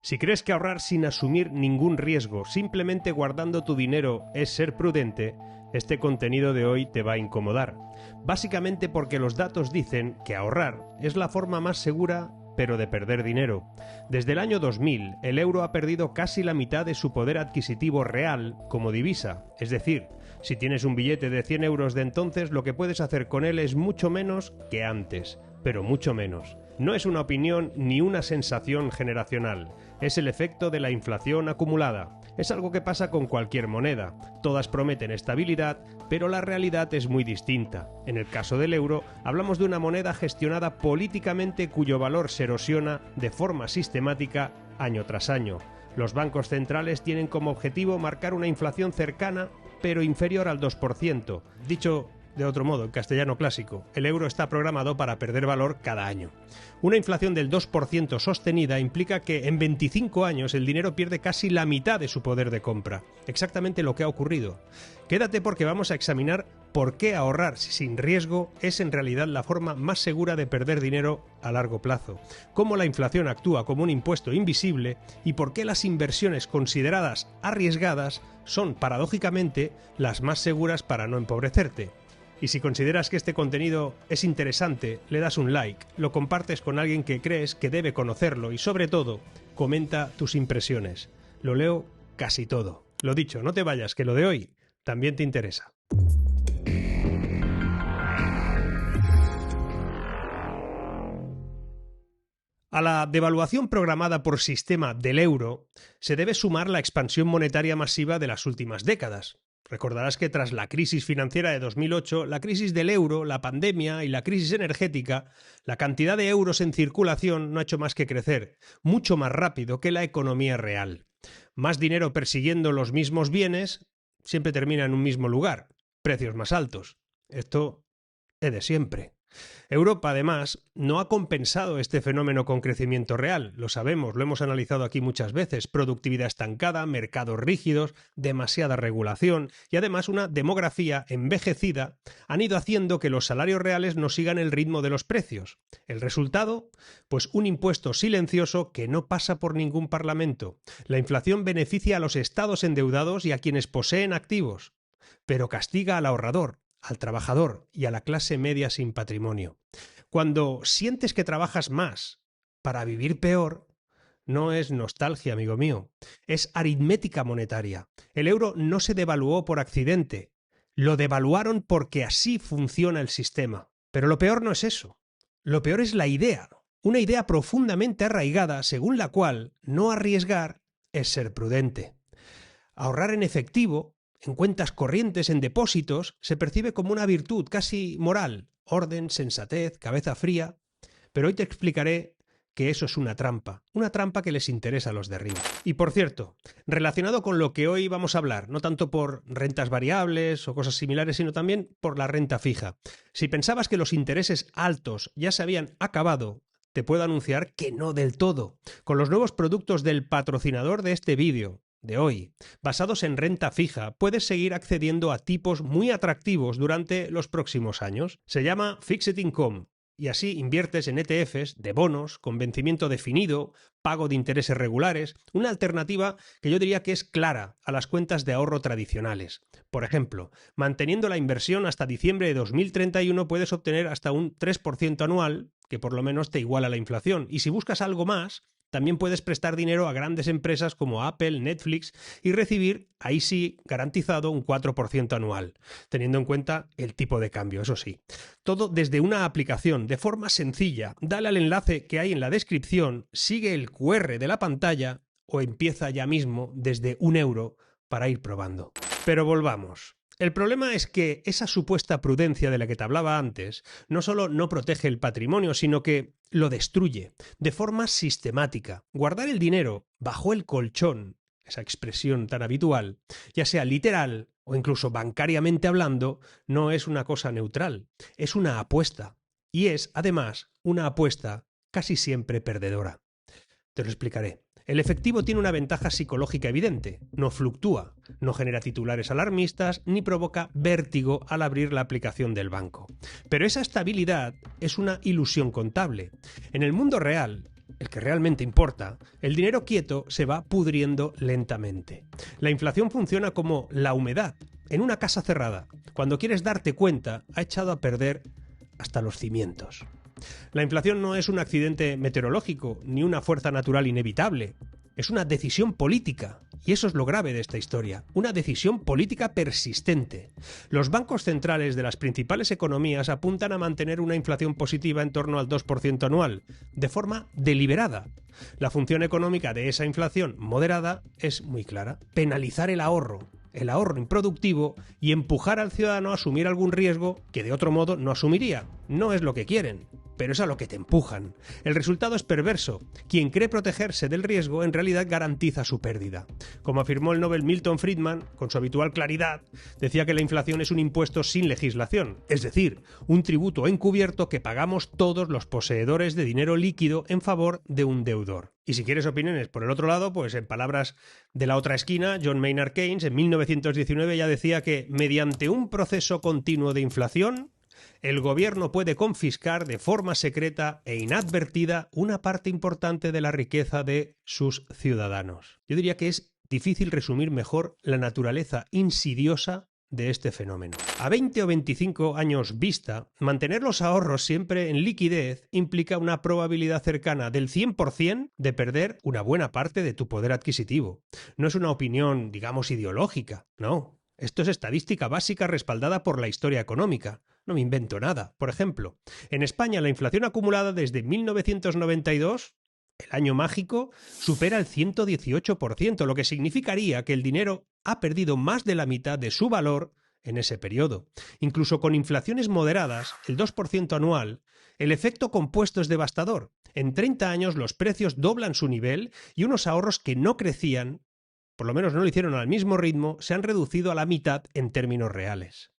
Si crees que ahorrar sin asumir ningún riesgo, simplemente guardando tu dinero, es ser prudente, este contenido de hoy te va a incomodar. Básicamente porque los datos dicen que ahorrar es la forma más segura, pero de perder dinero. Desde el año 2000, el euro ha perdido casi la mitad de su poder adquisitivo real como divisa. Es decir, si tienes un billete de 100 euros de entonces, lo que puedes hacer con él es mucho menos que antes, pero mucho menos. No es una opinión ni una sensación generacional, es el efecto de la inflación acumulada. Es algo que pasa con cualquier moneda. Todas prometen estabilidad, pero la realidad es muy distinta. En el caso del euro, hablamos de una moneda gestionada políticamente cuyo valor se erosiona de forma sistemática año tras año. Los bancos centrales tienen como objetivo marcar una inflación cercana, pero inferior al 2%. Dicho de otro modo, en castellano clásico, el euro está programado para perder valor cada año. Una inflación del 2% sostenida implica que en 25 años el dinero pierde casi la mitad de su poder de compra. Exactamente lo que ha ocurrido. Quédate porque vamos a examinar por qué ahorrar sin riesgo es en realidad la forma más segura de perder dinero a largo plazo, cómo la inflación actúa como un impuesto invisible y por qué las inversiones consideradas arriesgadas son, paradójicamente, las más seguras para no empobrecerte. Y si consideras que este contenido es interesante, le das un like, lo compartes con alguien que crees que debe conocerlo y, sobre todo, comenta tus impresiones. Lo leo casi todo. Lo dicho, no te vayas, que lo de hoy también te interesa. A la devaluación programada por sistema del euro se debe sumar la expansión monetaria masiva de las últimas décadas. Recordarás que tras la crisis financiera de 2008, la crisis del euro, la pandemia y la crisis energética, la cantidad de euros en circulación no ha hecho más que crecer, mucho más rápido que la economía real. Más dinero persiguiendo los mismos bienes siempre termina en un mismo lugar, precios más altos. Esto es de siempre. Europa, además, no ha compensado este fenómeno con crecimiento real. Lo sabemos, lo hemos analizado aquí muchas veces. Productividad estancada, mercados rígidos, demasiada regulación y además una demografía envejecida han ido haciendo que los salarios reales no sigan el ritmo de los precios. ¿El resultado? Pues un impuesto silencioso que no pasa por ningún parlamento. La inflación beneficia a los estados endeudados y a quienes poseen activos, pero castiga al ahorrador, al trabajador y a la clase media sin patrimonio. Cuando sientes que trabajas más para vivir peor, no es nostalgia, amigo mío, es aritmética monetaria. El euro no se devaluó por accidente, lo devaluaron porque así funciona el sistema. Pero lo peor no es eso, lo peor es la idea, una idea profundamente arraigada según la cual no arriesgar es ser prudente. Ahorrar en efectivo, en cuentas corrientes, en depósitos, se percibe como una virtud casi moral, orden, sensatez, cabeza fría. Pero hoy te explicaré que eso es una trampa que les interesa a los de arriba. Y por cierto, relacionado con lo que hoy vamos a hablar, no tanto por rentas variables o cosas similares, sino también por la renta fija. Si pensabas que los intereses altos ya se habían acabado, te puedo anunciar que no del todo. Con los nuevos productos del patrocinador de este vídeo, de hoy, basados en renta fija, puedes seguir accediendo a tipos muy atractivos durante los próximos años. Se llama Fixed Income y así inviertes en ETFs de bonos con vencimiento definido, pago de intereses regulares, una alternativa que yo diría que es clara a las cuentas de ahorro tradicionales. Por ejemplo, manteniendo la inversión hasta diciembre de 2031 puedes obtener hasta un 3% anual, que por lo menos te iguala la inflación. Y si buscas algo más, también puedes prestar dinero a grandes empresas como Apple, Netflix y recibir, ahí sí, garantizado un 4% anual, teniendo en cuenta el tipo de cambio, eso sí. Todo desde una aplicación, de forma sencilla. Dale al enlace que hay en la descripción, sigue el QR de la pantalla o empieza ya mismo desde €1 para ir probando. Pero volvamos. El problema es que esa supuesta prudencia de la que te hablaba antes no solo no protege el patrimonio, sino que lo destruye de forma sistemática. Guardar el dinero bajo el colchón, esa expresión tan habitual, ya sea literal o incluso bancariamente hablando, no es una cosa neutral, es una apuesta. Y es, además, una apuesta casi siempre perdedora. Te lo explicaré. El efectivo tiene una ventaja psicológica evidente, no fluctúa, no genera titulares alarmistas ni provoca vértigo al abrir la aplicación del banco. Pero esa estabilidad es una ilusión contable. En el mundo real, el que realmente importa, el dinero quieto se va pudriendo lentamente. La inflación funciona como la humedad en una casa cerrada. Cuando quieres darte cuenta, ha echado a perder hasta los cimientos. La inflación no es un accidente meteorológico ni una fuerza natural inevitable. Es una decisión política. Y eso es lo grave de esta historia. Una decisión política persistente. Los bancos centrales de las principales economías apuntan a mantener una inflación positiva en torno al 2% anual, de forma deliberada. La función económica de esa inflación moderada es muy clara: penalizar el ahorro improductivo y empujar al ciudadano a asumir algún riesgo que de otro modo no asumiría. No es lo que quieren, pero es a lo que te empujan. El resultado es perverso. Quien cree protegerse del riesgo en realidad garantiza su pérdida. Como afirmó el Nobel Milton Friedman, con su habitual claridad, decía que la inflación es un impuesto sin legislación, es decir, un tributo encubierto que pagamos todos los poseedores de dinero líquido en favor de un deudor. Y si quieres opiniones por el otro lado, pues en palabras de la otra esquina, John Maynard Keynes en 1919 ya decía que mediante un proceso continuo de inflación, el gobierno puede confiscar de forma secreta e inadvertida una parte importante de la riqueza de sus ciudadanos. Yo diría que es difícil resumir mejor la naturaleza insidiosa de este fenómeno. A 20 o 25 años vista, mantener los ahorros siempre en liquidez implica una probabilidad cercana del 100% de perder una buena parte de tu poder adquisitivo. No es una opinión, digamos, ideológica, no. Esto es estadística básica respaldada por la historia económica. No me invento nada. Por ejemplo, en España la inflación acumulada desde 1992, el año mágico, supera el 118%, lo que significaría que el dinero ha perdido más de la mitad de su valor en ese periodo. Incluso con inflaciones moderadas, el 2% anual, el efecto compuesto es devastador. En 30 años los precios doblan su nivel y unos ahorros que no crecían, por lo menos no lo hicieron al mismo ritmo, se han reducido a la mitad en términos reales.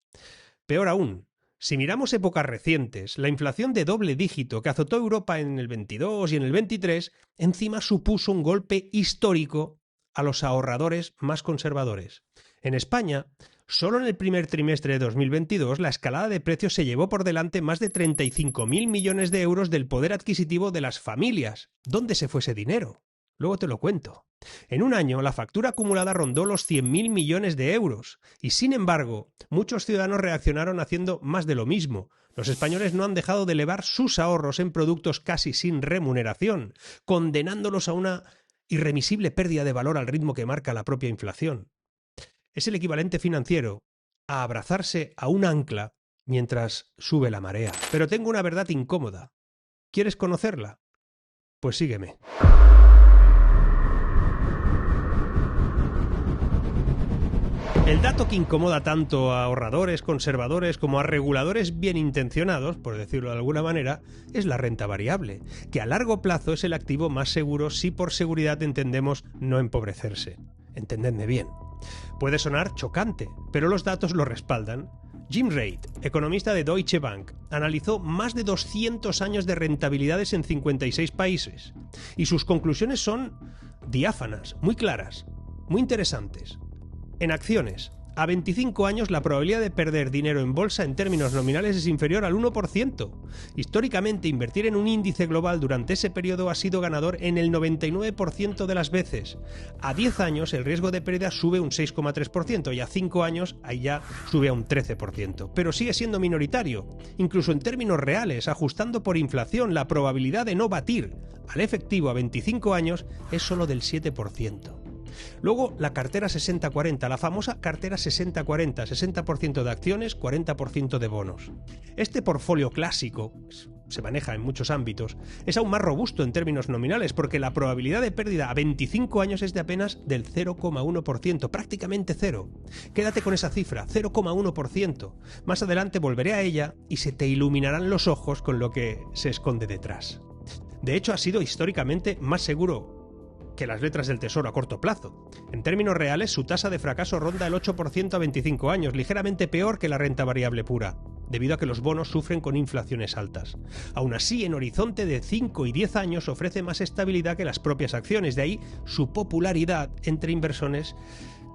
Peor aún, si miramos épocas recientes, la inflación de doble dígito que azotó Europa en el 22 y en el 23, encima supuso un golpe histórico a los ahorradores más conservadores. En España, solo en el primer trimestre de 2022, la escalada de precios se llevó por delante más de 35.000 millones de euros del poder adquisitivo de las familias. ¿Dónde se fue ese dinero? Luego te lo cuento. En un año, la factura acumulada rondó los 100.000 millones de euros y, sin embargo, muchos ciudadanos reaccionaron haciendo más de lo mismo. Los españoles no han dejado de elevar sus ahorros en productos casi sin remuneración, condenándolos a una irremisible pérdida de valor al ritmo que marca la propia inflación. Es el equivalente financiero a abrazarse a un ancla mientras sube la marea. Pero tengo una verdad incómoda. ¿Quieres conocerla? Pues sígueme. El dato que incomoda tanto a ahorradores, conservadores como a reguladores bien intencionados, por decirlo de alguna manera, es la renta variable, que a largo plazo es el activo más seguro si por seguridad entendemos no empobrecerse. Entendedme bien. Puede sonar chocante, pero los datos lo respaldan. Jim Reid, economista de Deutsche Bank, analizó más de 200 años de rentabilidades en 56 países y sus conclusiones son diáfanas, muy claras, muy interesantes. En acciones, a 25 años la probabilidad de perder dinero en bolsa en términos nominales es inferior al 1%. Históricamente, invertir en un índice global durante ese periodo ha sido ganador en el 99% de las veces. A 10 años el riesgo de pérdida sube un 6,3% y a 5 años ahí ya sube a un 13%. Pero sigue siendo minoritario. Incluso en términos reales, ajustando por inflación, la probabilidad de no batir al efectivo a 25 años es solo del 7%. Luego, la cartera 60-40, la famosa cartera 60-40, 60% de acciones, 40% de bonos. Este portfolio clásico, se maneja en muchos ámbitos, es aún más robusto en términos nominales porque la probabilidad de pérdida a 25 años es de apenas del 0,1%, prácticamente cero. Quédate con esa cifra, 0,1%. Más adelante volveré a ella y se te iluminarán los ojos con lo que se esconde detrás. De hecho, ha sido históricamente más seguro que las letras del tesoro a corto plazo. En términos reales, su tasa de fracaso ronda el 8% a 25 años, ligeramente peor que la renta variable pura, debido a que los bonos sufren con inflaciones altas. Aún así, en horizonte de 5 y 10 años ofrece más estabilidad que las propias acciones, de ahí su popularidad entre inversores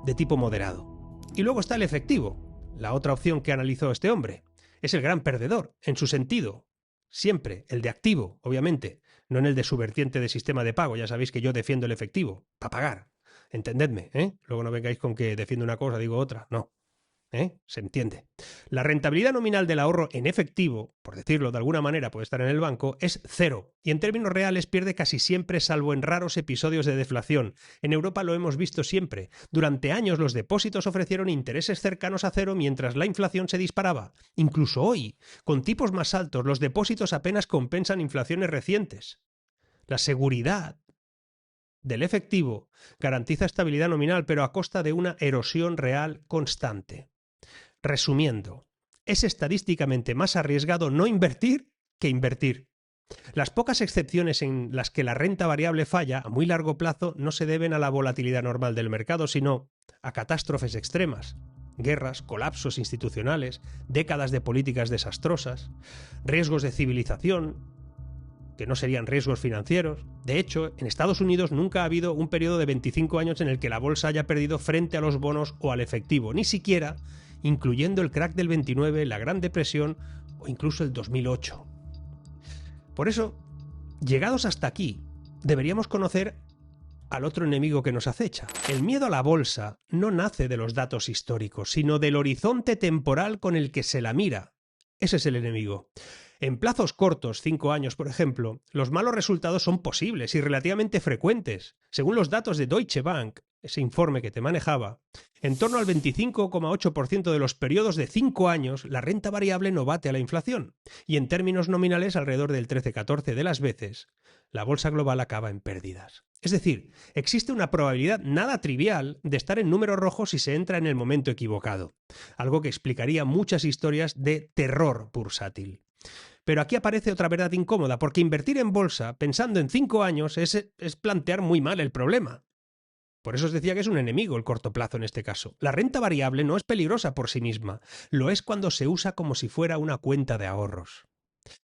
de tipo moderado. Y luego está el efectivo, la otra opción que analizó este hombre. Es el gran perdedor, en su sentido. siempre, el de activo, obviamente, no en el de su vertiente de sistema de pago. Ya sabéis que yo defiendo el efectivo, para pagar. Entendedme, ¿eh? Luego no vengáis con que defiendo una cosa, digo otra. No. Se entiende. La rentabilidad nominal del ahorro en efectivo, por decirlo de alguna manera, puede estar en el banco, es cero. Y en términos reales pierde casi siempre, salvo en raros episodios de deflación. En Europa lo hemos visto siempre. Durante años los depósitos ofrecieron intereses cercanos a cero mientras la inflación se disparaba. Incluso hoy, con tipos más altos, los depósitos apenas compensan inflaciones recientes. La seguridad del efectivo garantiza estabilidad nominal, pero a costa de una erosión real constante. Resumiendo, es estadísticamente más arriesgado no invertir que invertir. Las pocas excepciones en las que la renta variable falla a muy largo plazo no se deben a la volatilidad normal del mercado, sino a catástrofes extremas, guerras, colapsos institucionales, décadas de políticas desastrosas, riesgos de civilización, que no serían riesgos financieros. De hecho, en Estados Unidos nunca ha habido un periodo de 25 años en el que la bolsa haya perdido frente a los bonos o al efectivo, ni siquiera incluyendo el crack del 29, la Gran Depresión o incluso el 2008. Por eso, llegados hasta aquí, deberíamos conocer al otro enemigo que nos acecha. El miedo a la bolsa no nace de los datos históricos, sino del horizonte temporal con el que se la mira. Ese es el enemigo. En plazos cortos, 5 años por ejemplo, los malos resultados son posibles y relativamente frecuentes. Según los datos de Deutsche Bank, ese informe que te manejaba, en torno al 25,8% de los periodos de 5 años la renta variable no bate a la inflación, y en términos nominales alrededor del 13-14 de las veces, la bolsa global acaba en pérdidas. Es decir, existe una probabilidad nada trivial de estar en números rojos si se entra en el momento equivocado, algo que explicaría muchas historias de terror bursátil. Pero aquí aparece otra verdad incómoda, porque invertir en bolsa pensando en 5 años es plantear muy mal el problema. Por eso os decía que es un enemigo el corto plazo en este caso. La renta variable no es peligrosa por sí misma, lo es cuando se usa como si fuera una cuenta de ahorros.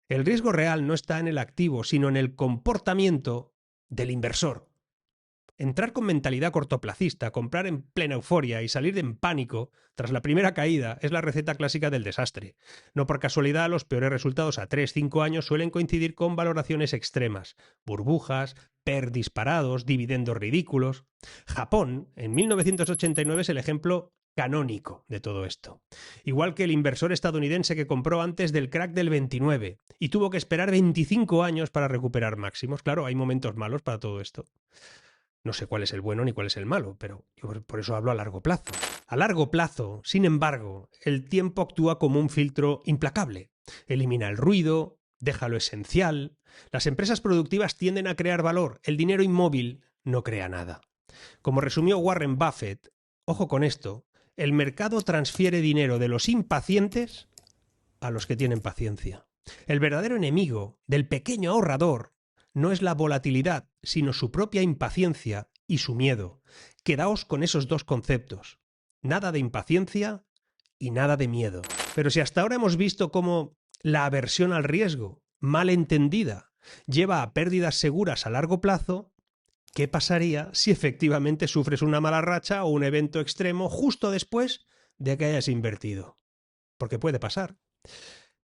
El riesgo real no está en el activo, sino en el comportamiento del inversor. Entrar con mentalidad cortoplacista, comprar en plena euforia y salir en pánico tras la primera caída es la receta clásica del desastre. No por casualidad, los peores resultados a 3-5 años suelen coincidir con valoraciones extremas, burbujas, PER disparados, dividendos ridículos. Japón, en 1989, es el ejemplo canónico de todo esto. Igual que el inversor estadounidense que compró antes del crack del 29 y tuvo que esperar 25 años para recuperar máximos. Claro, hay momentos malos para todo esto. No sé cuál es el bueno ni cuál es el malo, pero yo por eso hablo a largo plazo. A largo plazo, sin embargo, el tiempo actúa como un filtro implacable. Elimina el ruido, deja lo esencial. Las empresas productivas tienden a crear valor, el dinero inmóvil no crea nada. Como resumió Warren Buffett, ojo con esto, el mercado transfiere dinero de los impacientes a los que tienen paciencia. El verdadero enemigo del pequeño ahorrador no es la volatilidad, sino su propia impaciencia y su miedo. Quedaos con esos dos conceptos. Nada de impaciencia y nada de miedo. Pero si hasta ahora hemos visto cómo la aversión al riesgo, mal entendida, lleva a pérdidas seguras a largo plazo, ¿qué pasaría si efectivamente sufres una mala racha o un evento extremo justo después de que hayas invertido? Porque puede pasar.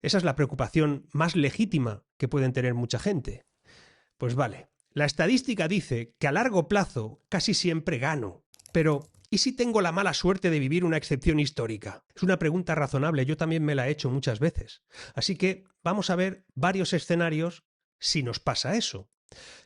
Esa es la preocupación más legítima que pueden tener mucha gente. Pues vale, la estadística dice que a largo plazo casi siempre gano, pero ¿y si tengo la mala suerte de vivir una excepción histórica? Es una pregunta razonable, yo también me la he hecho muchas veces. Así que vamos a ver varios escenarios si nos pasa eso.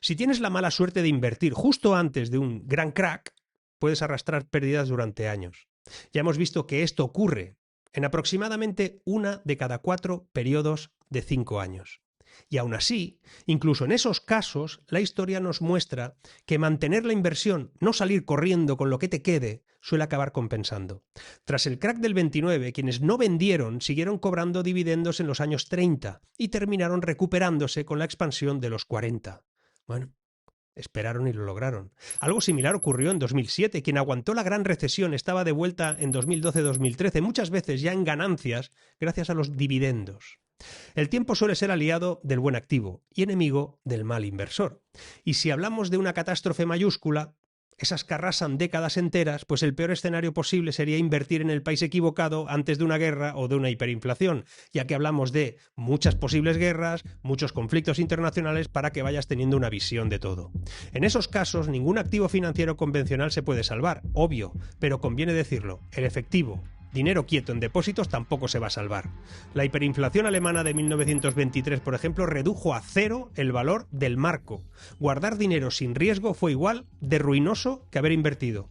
Si tienes la mala suerte de invertir justo antes de un gran crack, puedes arrastrar pérdidas durante años. Ya hemos visto que esto ocurre en aproximadamente 1 de cada 4 periodos de 5 años. Y aún así, incluso en esos casos, la historia nos muestra que mantener la inversión, no salir corriendo con lo que te quede, suele acabar compensando. Tras el crack del 29, quienes no vendieron siguieron cobrando dividendos en los años 30 y terminaron recuperándose con la expansión de los 40. Bueno, esperaron y lo lograron. Algo similar ocurrió en 2007. Quien aguantó la gran recesión estaba de vuelta en 2012-2013, muchas veces ya en ganancias gracias a los dividendos. El tiempo suele ser aliado del buen activo y enemigo del mal inversor. Y si hablamos de una catástrofe mayúscula, esas que arrasan décadas enteras, pues el peor escenario posible sería invertir en el país equivocado antes de una guerra o de una hiperinflación, ya que hablamos de muchas posibles guerras, muchos conflictos internacionales para que vayas teniendo una visión de todo. En esos casos, ningún activo financiero convencional se puede salvar, obvio, pero conviene decirlo, el efectivo, dinero quieto en depósitos, tampoco se va a salvar. La hiperinflación alemana de 1923, por ejemplo, redujo a cero el valor del marco. Guardar dinero sin riesgo fue igual de ruinoso que haber invertido.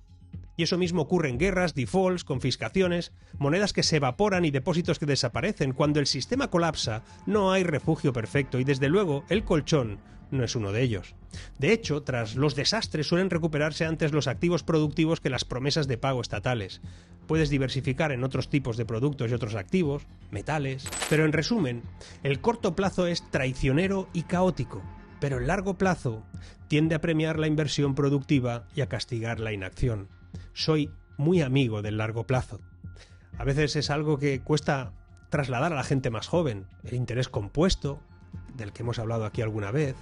Y eso mismo ocurre en guerras, defaults, confiscaciones, monedas que se evaporan y depósitos que desaparecen. Cuando el sistema colapsa, no hay refugio perfecto y desde luego el colchón no es uno de ellos. De hecho, tras los desastres suelen recuperarse antes los activos productivos que las promesas de pago estatales. Puedes diversificar en otros tipos de productos y otros activos, metales... Pero en resumen, el corto plazo es traicionero y caótico, pero el largo plazo tiende a premiar la inversión productiva y a castigar la inacción. Soy muy amigo del largo plazo. A veces es algo que cuesta trasladar a la gente más joven. El interés compuesto, del que hemos hablado aquí alguna vez,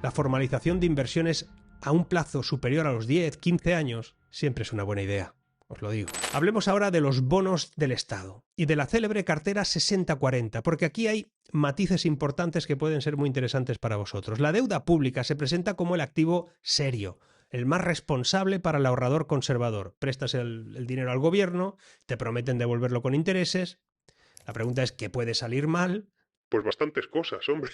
la formalización de inversiones a un plazo superior a los 10, 15 años, siempre es una buena idea, os lo digo. Hablemos ahora de los bonos del Estado y de la célebre cartera 60-40, porque aquí hay matices importantes que pueden ser muy interesantes para vosotros. La deuda pública se presenta como el activo serio, el más responsable para el ahorrador conservador. Prestas el dinero al gobierno, te prometen devolverlo con intereses. La pregunta es, ¿qué puede salir mal? Pues bastantes cosas, hombre.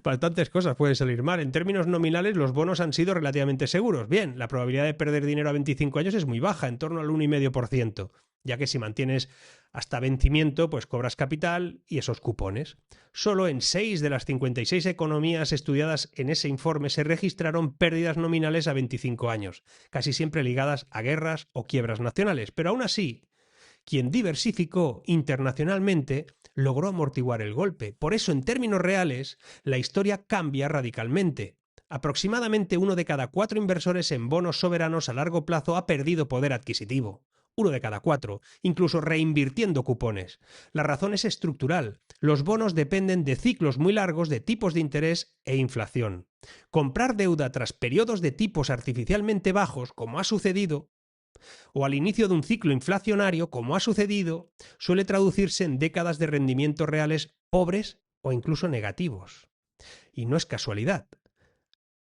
Bastantes cosas pueden salir mal. En términos nominales, los bonos han sido relativamente seguros. Bien, la probabilidad de perder dinero a 25 años es muy baja, en torno al 1,5%, ya que si mantienes hasta vencimiento, pues cobras capital y esos cupones. Solo en 6 de las 56 economías estudiadas en ese informe se registraron pérdidas nominales a 25 años, casi siempre ligadas a guerras o quiebras nacionales. Pero aún así, quien diversificó internacionalmente logró amortiguar el golpe. Por eso, en términos reales, la historia cambia radicalmente. Aproximadamente 1 de cada 4 inversores en bonos soberanos a largo plazo ha perdido poder adquisitivo. 1 de cada 4, incluso reinvirtiendo cupones. La razón es estructural. Los bonos dependen de ciclos muy largos de tipos de interés e inflación. Comprar deuda tras periodos de tipos artificialmente bajos, como ha sucedido, o al inicio de un ciclo inflacionario, como ha sucedido, suele traducirse en décadas de rendimientos reales pobres o incluso negativos. Y no es casualidad.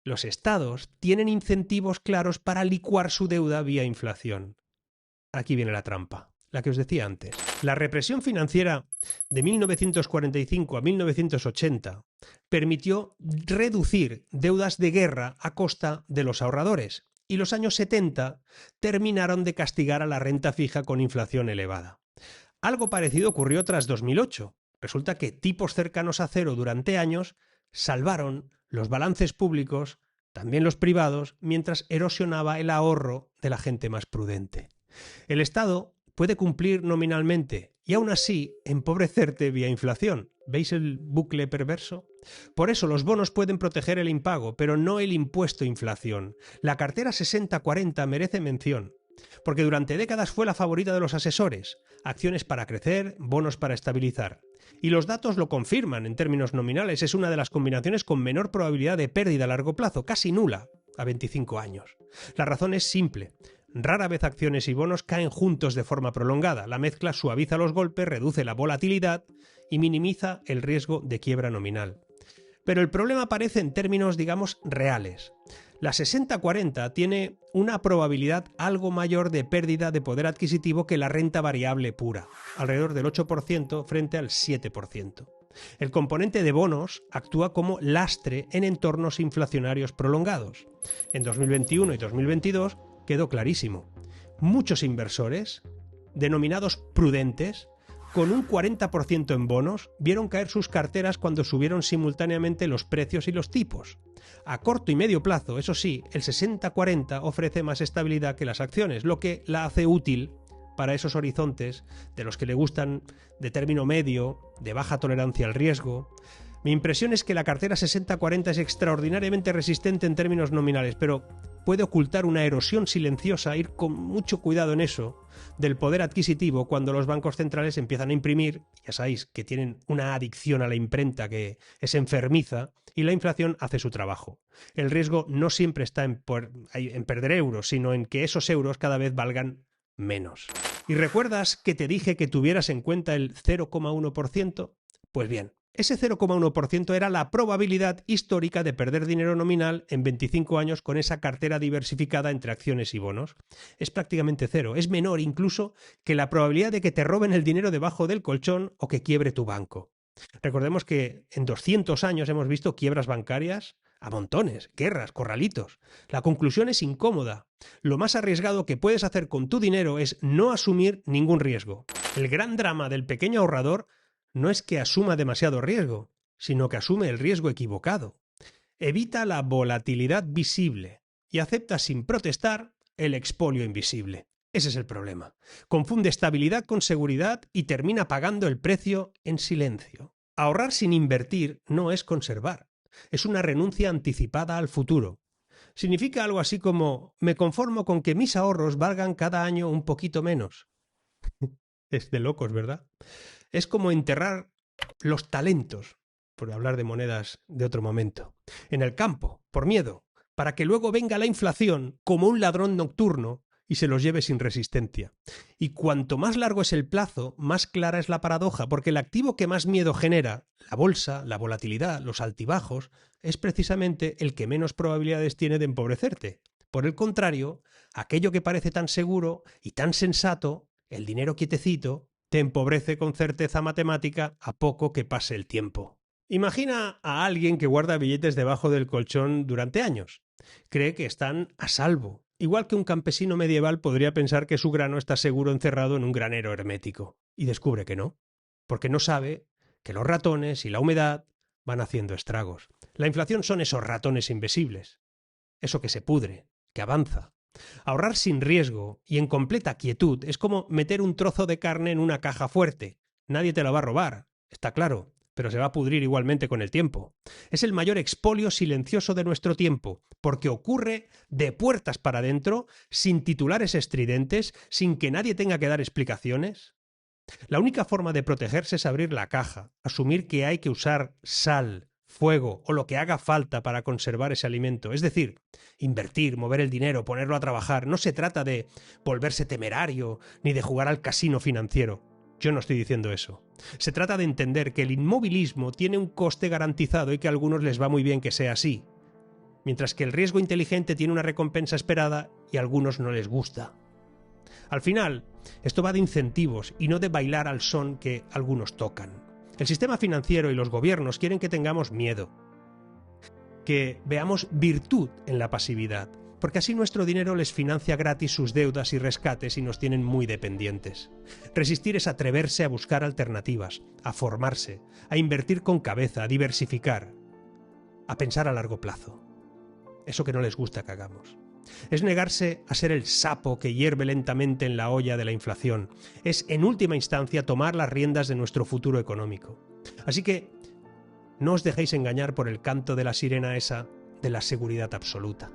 Los estados tienen incentivos claros para licuar su deuda vía inflación. Aquí viene la trampa, la que os decía antes. La represión financiera de 1945 a 1980 permitió reducir deudas de guerra a costa de los ahorradores. Y los años 70 terminaron de castigar a la renta fija con inflación elevada. Algo parecido ocurrió tras 2008. Resulta que tipos cercanos a cero durante años salvaron los balances públicos, también los privados, mientras erosionaba el ahorro de la gente más prudente. El Estado puede cumplir nominalmente y aún así empobrecerte vía inflación. ¿Veis el bucle perverso? Por eso los bonos pueden proteger el impago, pero no el impuesto inflación. La cartera 60-40 merece mención, porque durante décadas fue la favorita de los asesores. Acciones para crecer, bonos para estabilizar. Y los datos lo confirman en términos nominales. Es una de las combinaciones con menor probabilidad de pérdida a largo plazo, casi nula, a 25 años. La razón es simple. Rara vez acciones y bonos caen juntos de forma prolongada. La mezcla suaviza los golpes, reduce la volatilidad y minimiza el riesgo de quiebra nominal. Pero el problema aparece en términos, digamos, reales. La 60-40 tiene una probabilidad algo mayor de pérdida de poder adquisitivo que la renta variable pura, alrededor del 8% frente al 7%. El componente de bonos actúa como lastre en entornos inflacionarios prolongados. En 2021 y 2022 quedó clarísimo. Muchos inversores, denominados prudentes, con un 40% en bonos, vieron caer sus carteras cuando subieron simultáneamente los precios y los tipos. A corto y medio plazo, eso sí, el 60-40 ofrece más estabilidad que las acciones, lo que la hace útil para esos horizontes de los que le gustan de término medio, de baja tolerancia al riesgo, Mi impresión es que la cartera 60-40 es extraordinariamente resistente en términos nominales, pero puede ocultar una erosión silenciosa, ir con mucho cuidado en eso, del poder adquisitivo cuando los bancos centrales empiezan a imprimir, ya sabéis que tienen una adicción a la imprenta que es enfermiza, y la inflación hace su trabajo. El riesgo no siempre está en perder euros, sino en que esos euros cada vez valgan menos. ¿Y recuerdas que te dije que tuvieras en cuenta el 0,1%? Pues bien, ese 0,1% era la probabilidad histórica de perder dinero nominal en 25 años con esa cartera diversificada entre acciones y bonos. Es prácticamente cero, es menor incluso que la probabilidad de que te roben el dinero debajo del colchón o que quiebre tu banco. Recordemos que en 200 años hemos visto quiebras bancarias a montones, guerras, corralitos. La conclusión es incómoda. Lo más arriesgado que puedes hacer con tu dinero es no asumir ningún riesgo. El gran drama del pequeño ahorrador no es que asuma demasiado riesgo, sino que asume el riesgo equivocado. Evita la volatilidad visible y acepta sin protestar el expolio invisible. Ese es el problema. Confunde estabilidad con seguridad y termina pagando el precio en silencio. Ahorrar sin invertir no es conservar. Es una renuncia anticipada al futuro. Significa algo así como: me conformo con que mis ahorros valgan cada año un poquito menos. Es de locos, ¿verdad? Es como enterrar los talentos, por hablar de monedas de otro momento, en el campo, por miedo, para que luego venga la inflación como un ladrón nocturno y se los lleve sin resistencia. Y cuanto más largo es el plazo, más clara es la paradoja, porque el activo que más miedo genera, la bolsa, la volatilidad, los altibajos, es precisamente el que menos probabilidades tiene de empobrecerte. Por el contrario, aquello que parece tan seguro y tan sensato, el dinero quietecito, te empobrece con certeza matemática a poco que pase el tiempo. Imagina a alguien que guarda billetes debajo del colchón durante años. Cree que están a salvo. Igual que un campesino medieval podría pensar que su grano está seguro encerrado en un granero hermético. Y descubre que no, porque no sabe que los ratones y la humedad van haciendo estragos. La inflación son esos ratones invisibles. Eso que se pudre, que avanza. Ahorrar sin riesgo y en completa quietud es como meter un trozo de carne en una caja fuerte. Nadie te la va a robar, está claro, pero se va a pudrir igualmente con el tiempo. Es el mayor expolio silencioso de nuestro tiempo, porque ocurre de puertas para adentro, sin titulares estridentes, sin que nadie tenga que dar explicaciones. La única forma de protegerse es abrir la caja, asumir que hay que usar sal, fuego o lo que haga falta para conservar ese alimento. Es decir, invertir, mover el dinero, ponerlo a trabajar. No se trata de volverse temerario ni de jugar al casino financiero. Yo no estoy diciendo eso. Se trata de entender que el inmovilismo tiene un coste garantizado y que a algunos les va muy bien que sea así, mientras que el riesgo inteligente tiene una recompensa esperada y a algunos no les gusta. Al final, esto va de incentivos y no de bailar al son que algunos tocan. El sistema financiero y los gobiernos quieren que tengamos miedo, que veamos virtud en la pasividad, porque así nuestro dinero les financia gratis sus deudas y rescates y nos tienen muy dependientes. Resistir es atreverse a buscar alternativas, a formarse, a invertir con cabeza, a diversificar, a pensar a largo plazo. Eso que no les gusta que hagamos. Es negarse a ser el sapo que hierve lentamente en la olla de la inflación. Es, en última instancia, tomar las riendas de nuestro futuro económico. Así que no os dejéis engañar por el canto de la sirena esa de la seguridad absoluta.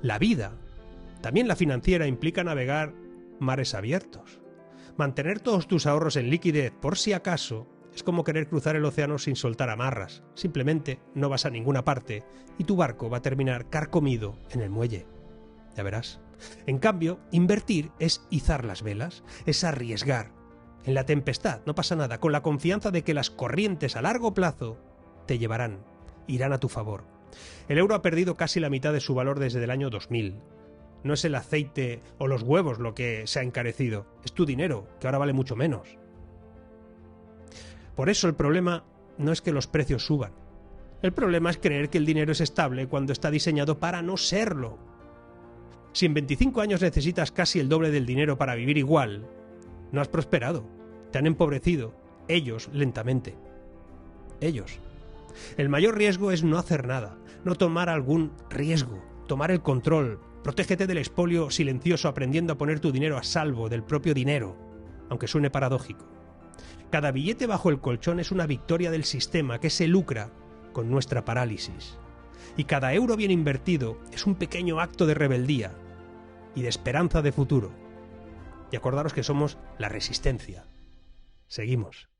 La vida, también la financiera, implica navegar mares abiertos. Mantener todos tus ahorros en liquidez por si acaso es como querer cruzar el océano sin soltar amarras. Simplemente no vas a ninguna parte y tu barco va a terminar carcomido en el muelle. Ya verás. En cambio, invertir es izar las velas, es arriesgar. En la tempestad no pasa nada, con la confianza de que las corrientes a largo plazo te llevarán, irán a tu favor. El euro ha perdido casi la mitad de su valor desde el año 2000. No es el aceite o los huevos lo que se ha encarecido, es tu dinero, que ahora vale mucho menos. Por eso el problema no es que los precios suban. El problema es creer que el dinero es estable cuando está diseñado para no serlo. Si en 25 años necesitas casi el doble del dinero para vivir igual, no has prosperado, te han empobrecido, ellos lentamente. Ellos. El mayor riesgo es no hacer nada, no tomar algún riesgo, tomar el control. Protégete del expolio silencioso aprendiendo a poner tu dinero a salvo del propio dinero, aunque suene paradójico. Cada billete bajo el colchón es una victoria del sistema que se lucra con nuestra parálisis. Y cada euro bien invertido es un pequeño acto de rebeldía y de esperanza de futuro. Y acordaros que somos la resistencia. Seguimos.